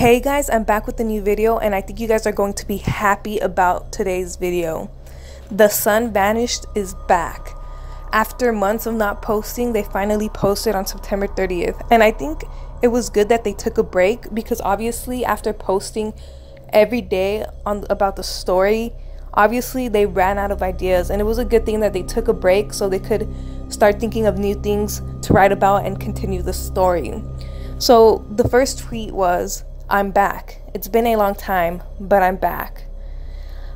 Hey guys, I'm back with a new video and I think you guys are going to be happy about today's video. TheSunVanished is back. After months of not posting, they finally posted on September 30th. And I think it was good that they took a break because obviously after posting every day about the story, obviously they ran out of ideas, and it was a good thing that they took a break so they could start thinking of new things to write about and continue the story. So the first tweet was, "I'm back. It's been a long time, but I'm back.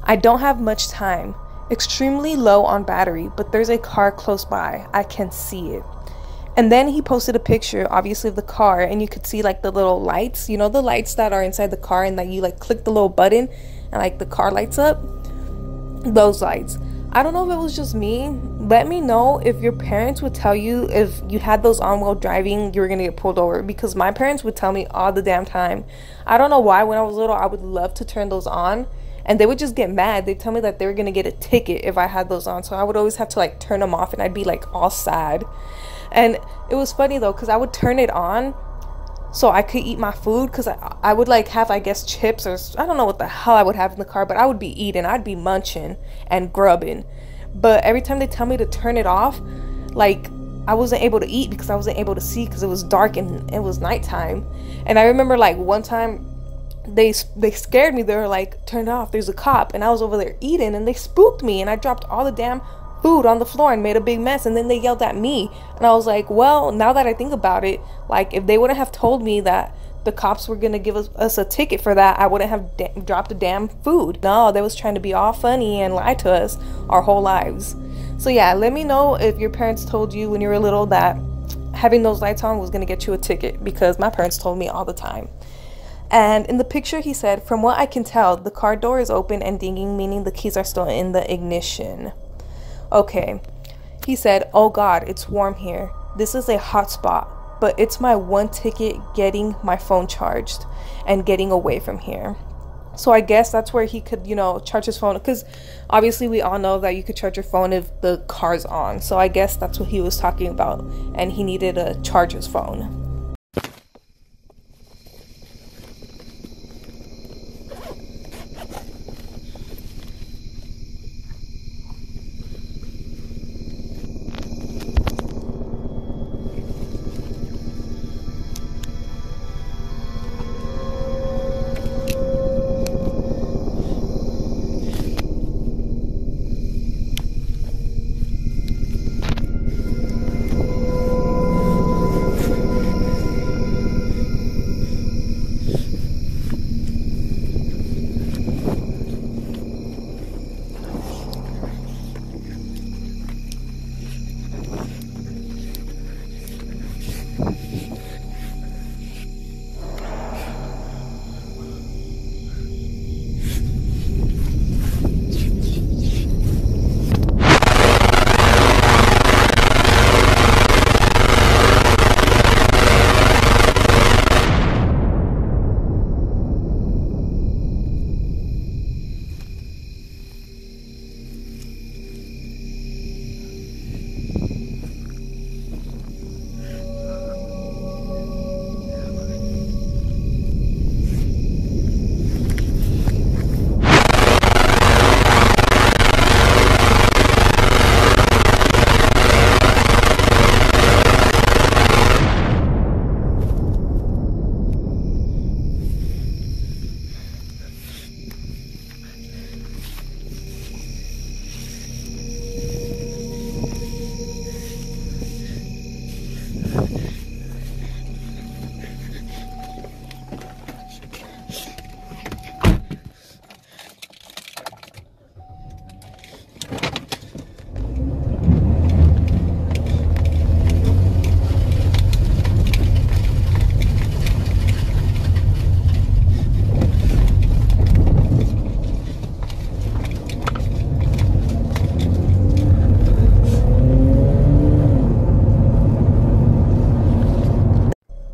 I don't have much time. Extremely low on battery, but there's a car close by. I can see it." And then he posted a picture, obviously, of the car, and you could see like the little lights, you know, the lights that are inside the car, and that you like click the little button and like the car lights up. Those lights. I don't know if it was just me. Let me know if your parents would tell you if you had those on while driving, you were gonna get pulled over, because my parents would tell me all the damn time. I don't know why. When I was little, I would love to turn those on, and they would just get mad. They'd tell me that they were gonna get a ticket if I had those on, so I would always have to like turn them off, and I'd be like all sad. And it was funny though, because I would turn it on so I could eat my food, because I would like have, I guess, chips, or I don't know what the hell I would have in the car, but I would be eating, I'd be munching and grubbing. But every time they tell me to turn it off, like, I wasn't able to eat because I wasn't able to see, because it was dark and it was nighttime. And I remember like one time they scared me. They were like, "Turn it off, there's a cop," and I was over there eating, and they spooked me, and I dropped all the damn food on the floor and made a big mess, and then they yelled at me. And I was like, well, now that I think about it, like, if they wouldn't have told me that the cops were gonna give us a ticket for that, I wouldn't have dropped a damn food. No, they was trying to be all funny and lie to us our whole lives. So yeah, let me know if your parents told you when you were little that having those lights on was gonna get you a ticket, because my parents told me all the time. And in the picture he said, "From what I can tell, the car door is open and dinging, meaning the keys are still in the ignition." Okay, he said, "Oh God, it's warm here. This is a hot spot, but it's my one ticket getting my phone charged and getting away from here." So I guess that's where he could, you know, charge his phone, because obviously we all know that you could charge your phone if the car's on. So I guess that's what he was talking about, and he needed to charge his phone.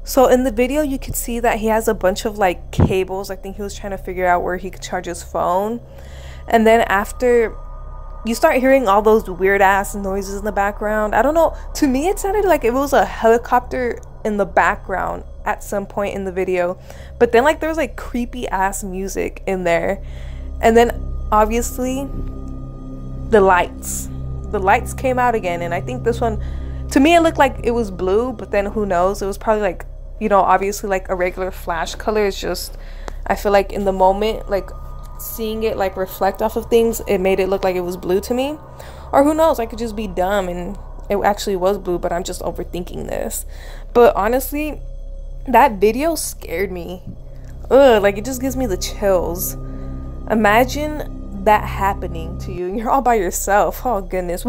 So in the video, you could see that he has a bunch of like cables. I think he was trying to figure out where he could charge his phone. And then after, you start hearing all those weird ass noises in the background. I don't know, to me it sounded like it was a helicopter in the background, at some point in the video, but then like there was like creepy ass music in there, and then obviously the lights came out again, and I think this one, to me, it looked like it was blue, but then who knows, it was probably like, you know, obviously like a regular flash color. It's just, I feel like in the moment, like seeing it like reflect off of things, it made it look like it was blue to me. Or who knows, I could just be dumb and it actually was blue, but I'm just overthinking this. But honestly, that video scared me. Ugh, like it just gives me the chills. Imagine that happening to you and you're all by yourself. Oh goodness.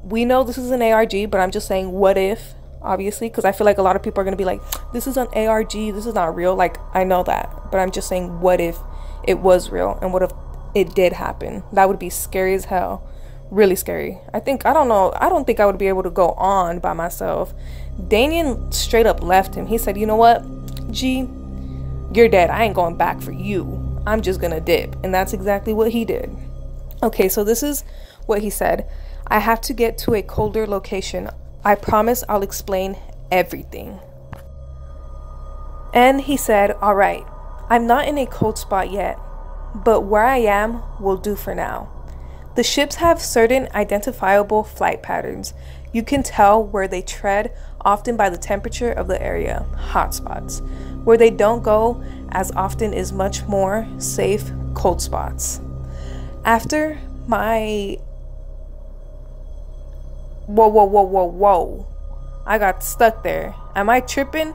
We know this is an ARG, but I'm just saying, what if, obviously, because I feel like a lot of people are going to be like, this is an ARG, this is not real. Like, I know that, but I'm just saying, what if it was real, and what if it did happen? That would be scary as hell. Really scary. I don't think I would be able to go on by myself. Daniel straight up left him. He said, you know what, G, you're dead. I ain't going back for you. I'm just gonna dip. And that's exactly what he did. Okay, so this is what he said. I have to get to a colder location. I promise I'll explain everything. And he said, all right, I'm not in a cold spot yet, but where I am will do for now. The ships have certain identifiable flight patterns. You can tell where they tread, often by the temperature of the area, hotspots. Where they don't go as often is much more safe, cold spots. After my... Whoa. I got stuck there. Am I tripping?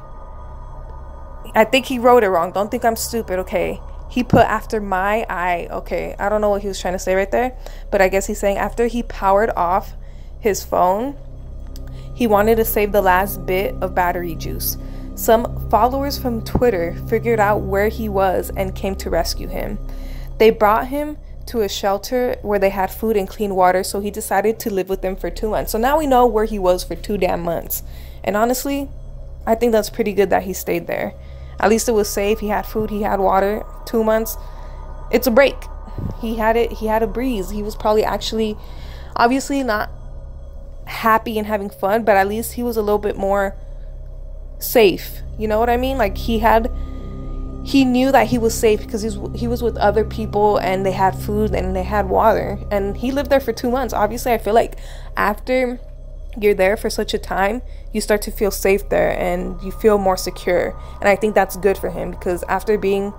I think he wrote it wrong. Don't think I'm stupid, okay? He put after my eye. Okay, I don't know what he was trying to say right there, but I guess he's saying after he powered off his phone, he wanted to save the last bit of battery juice. Some followers from Twitter figured out where he was and came to rescue him. They brought him to a shelter where they had food and clean water, so he decided to live with them for 2 months. So now we know where he was for 2 damn months. And honestly, I think that's pretty good that he stayed there. At least it was safe. He had food, he had water. 2 months, it's a break. He had a breeze. He was probably actually, obviously not happy and having fun, but at least he was a little bit more safe. You know what I mean? Like he knew that he was safe because he was with other people and they had food and they had water, and he lived there for 2 months. Obviously, I feel like after you're there for such a time, you start to feel safe there and you feel more secure. And I think that's good for him, because after being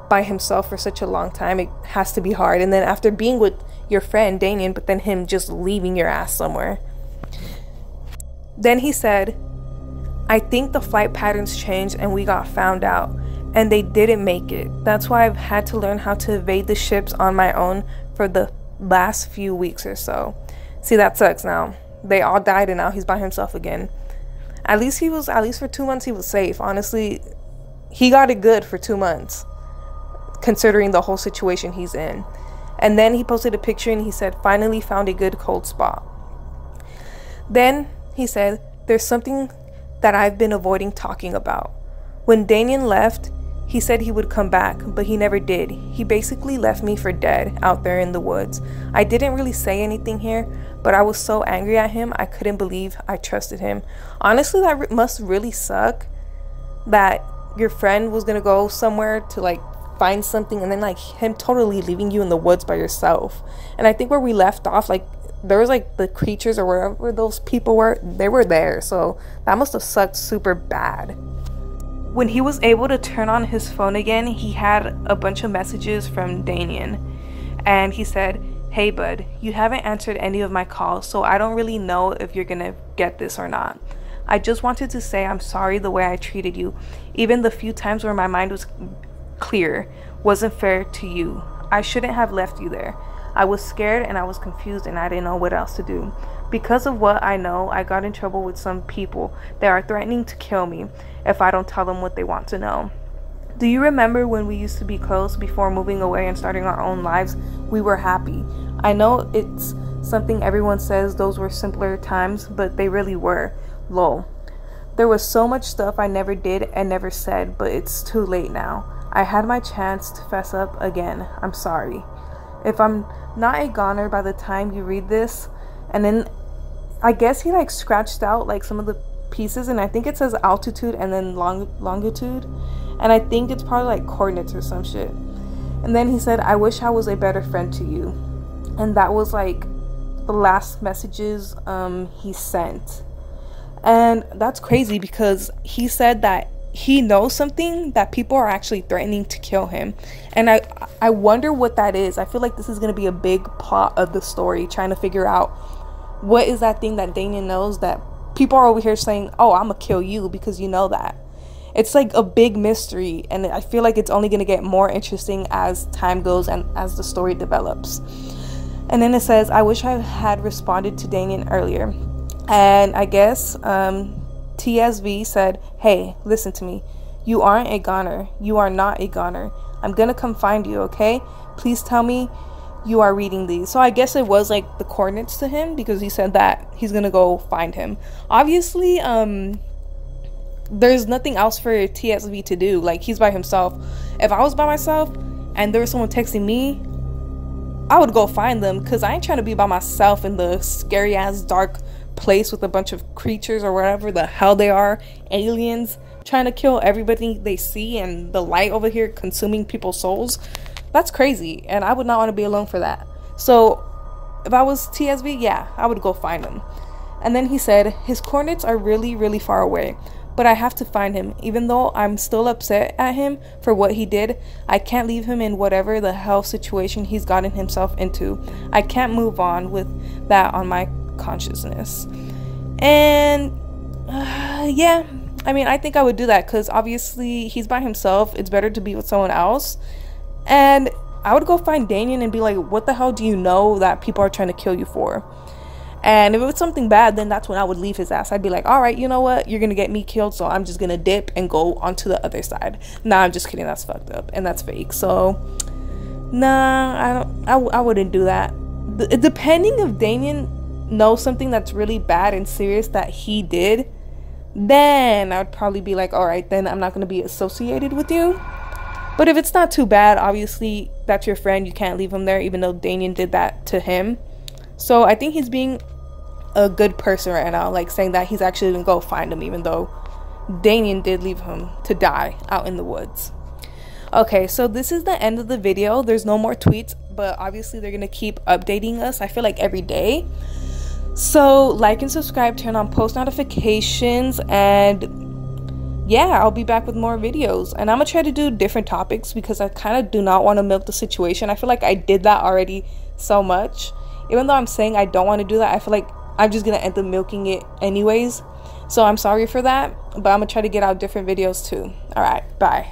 by himself for such a long time, it has to be hard. And then after being with your friend Damien, but then him just leaving your ass somewhere. Then he said, I think the flight patterns changed and we got found out, and they didn't make it. That's why I've had to learn how to evade the ships on my own for the last few weeks or so. See, that sucks now. They all died and now he's by himself again. At least for 2 months he was safe. Honestly, he got it good for 2 months, considering the whole situation he's in. And then he posted a picture and he said, finally found a good cold spot. Then he said, there's something that I've been avoiding talking about. When Damien left, he said he would come back, but he never did. He basically left me for dead out there in the woods. I didn't really say anything here, but I was so angry at him, I couldn't believe I trusted him. Honestly, that must really suck, that your friend was gonna go somewhere to like find something, and then like him totally leaving you in the woods by yourself. And I think where we left off, like there was like the creatures or wherever those people were, they were there. So that must have sucked super bad. When he was able to turn on his phone again, he had a bunch of messages from Damien. And he said, hey bud, you haven't answered any of my calls, so I don't really know if you're gonna get this or not. I just wanted to say I'm sorry the way I treated you. Even the few times where my mind was clear wasn't fair to you. I shouldn't have left you there. I was scared and I was confused and I didn't know what else to do. Because of what I know, I got in trouble with some people that are threatening to kill me if I don't tell them what they want to know. Do you remember when we used to be close before moving away and starting our own lives? We were happy. I know it's something everyone says those were simpler times, but they really were. Lol. There was so much stuff I never did and never said, but it's too late now. I had my chance to fess up again. I'm sorry. If I'm not a goner by the time you read this, and then I guess he like scratched out like some of the pieces, and I think it says altitude and then longitude, and I think it's probably like coordinates or some shit. And then he said, I wish I was a better friend to you. And that was like the last messages he sent. And that's crazy because he said that he knows something, that people are actually threatening to kill him. And I wonder what that is. I feel like this is going to be a big plot of the story, trying to figure out what is that thing that Damien knows that people are over here saying, oh, I'm gonna kill you because you know that. It's like a big mystery, and I feel like it's only going to get more interesting as time goes and as the story develops. And then it says, I wish I had responded to Damien earlier. And I guess TSV said, hey, listen to me. You aren't a goner. You are not a goner. I'm gonna come find you, okay? Please tell me you are reading these. So I guess it was like the coordinates to him, because he said that he's gonna go find him. Obviously, there's nothing else for TSV to do. Like, he's by himself. If I was by myself and there was someone texting me, I would go find them, because I ain't trying to be by myself in the scary ass dark place with a bunch of creatures or whatever the hell they are, aliens, trying to kill everybody they see, and the light over here consuming people's souls. That's crazy, and I would not want to be alone for that. So if I was TSV, yeah, I would go find him. And then he said, his coordinates are really, really far away, but I have to find him. Even though I'm still upset at him for what he did, I can't leave him in whatever the hell situation he's gotten himself into. I can't move on with that on my consciousness. And yeah, I mean, I think I would do that, because obviously he's by himself. It's better to be with someone else. And I would go find Damien and be like, what the hell do you know that people are trying to kill you for? And if it was something bad, then that's when I would leave his ass. I'd be like, all right, you know what, you're gonna get me killed, so I'm just gonna dip and go onto the other side. Nah, I'm just kidding, that's fucked up and that's fake. So nah, I wouldn't do that. Depending if Damien knows something that's really bad and serious that he did, then I would probably be like, all right, then I'm not gonna be associated with you. But if it's not too bad, obviously that's your friend, you can't leave him there, even though Damien did that to him. So I think he's being a good person right now, like saying that he's actually gonna go find him, even though Damien did leave him to die out in the woods. Okay, so this is the end of the video. There's no more tweets, but obviously they're gonna keep updating us, I feel like, every day. So like and subscribe, turn on post notifications, and yeah, I'll be back with more videos. And I'm gonna try to do different topics, because I kind of do not want to milk the situation. I feel like I did that already so much. Even though I'm saying I don't want to do that, I feel like I'm just gonna end up milking it anyways. So I'm sorry for that, but I'm gonna try to get out different videos too. All right, bye.